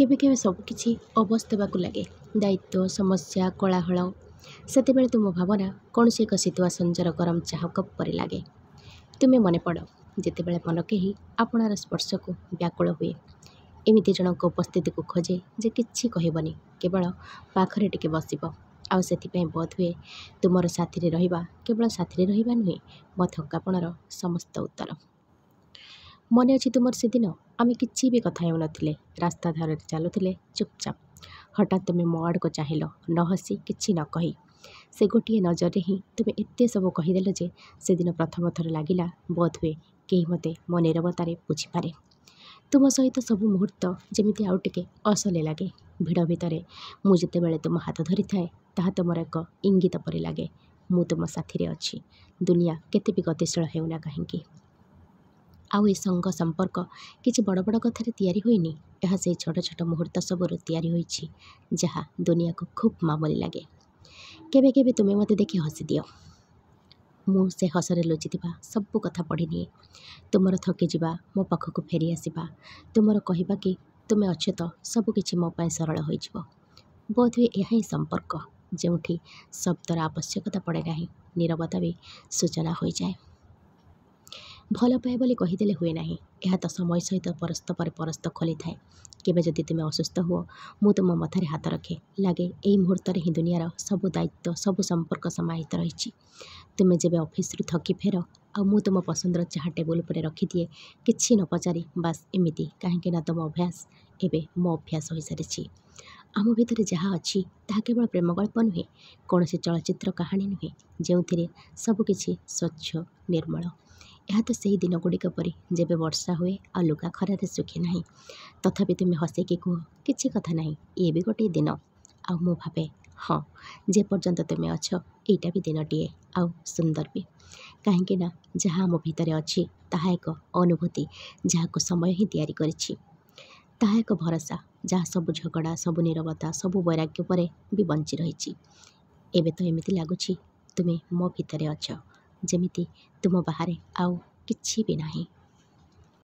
केबे केबे सबकिछि अबस देबाकु लागे दायित्व समस्या कोलाहल सेतेबेले तुम भावना कौनसी एक सिचुएसन गरम चाह कप परि लागे तुमे मने पड़ जितेबेले मन केही आपणार स्पर्श को व्याकुल हुए एमिति जनक उपस्थिति को खोजे जे किछि कहबनी केवल पाखरे टिके बसिब आउ सेतिपई बोध हुए तुमर साथी रे रहिबा केवल साथी रे रहिबा नुहे मो थकापणर समस्त उत्तर मन अच्छी तुमर से दिन आम कि भी कथा हो नथिले रास्ता धारे चलुले चुपचाप हठात तुम्हें मो आड़ को चाहिल न हसी कि न कही से गोटे नजर ही तुम्हें एत सब कहीदेल जे से दिन प्रथम थर लगिला बोध हुए कहीं मते मो नीरवतार बुझीपारे तुम सहित सब मुहूर्त जमी आउ टे असले लगे भिड़ भितर मुझे तुम हाथ धरी थाए ताहा तुमर एक इंगित परि लगे मु तुम साथी अच्छी दुनिया केते भी गतिशील होना कहीं आउ ए संग संपर्क किसी बड़ बड़ कथार तैयारी होइनी यह से छोट छोट मुहूर्त सबुर तैयारी होइछि जहाँ दुनिया को खूब मामूली लगे केबे केबे तुम्हें मते देखि हसी दियो मु से हसरे लुचिथिबा सब कथा पढ़ी निए तुमर थकी जिबा मो पाखक फेरी आसिबा तुमर कहिबा कि तुमे अच्छे तो सब किछि मो पय सरल होई जिवो बोध हुए यह ही संपर्क जोठी शब्दर आवश्यकता पड़े नहीं नीरवता भी सूचना हो जाए भल पाए बोली कहीदेले हुए नहीं यह तो समय सहित परस्त पर परस्त खोली थाए केबे जदि तुम असुस्थ हुओ मु तुम मथारे हाथ रखे लगे यही मुहूर्त ही दुनियार सब दायित्व सब संपर्क समाहित रही तुम्हें जेबे ऑफिस रु थकी फेर आ मु तुम पसंदर चाह टेबुल पर रखिदिए किछि न पचारि बास एमिति कहीं ना तुम अभ्यास एबे मो अभ्यास हो सारी आम भितर जहाँ अच्छी ताहा केवल प्रेम गल्प नुहे कौन से चलचित्र कहानी नुहे जो सबकिछि स्वच्छ निर्मल यह तो सही दिन गुड़िक परी जेबे वर्षा हुए आ लुगा खरारे सुखे नहीं तथापि तुम्हें हसेकी कह किसी कथा नहीं ये भी गोटे दिन आ मु भावे हाँ जे पर्यंत तुम्हें अच्छ एटा भी दिनटीए आउ सुंदर भी कहीं ना जहाँ आम भितर अच्छी ताहा एक अनुभूति जहाँ समय ही तैयारी करिछि ताहा एक भरोसा जहाँ सब झगड़ा सब नीरवता सब वैराग्य पर भी बंची रही एबे तो एमिति लगुछि तुम्हें मो भितर अच्छ जेमिति तुम बाहर आउ किछि भी नहीं।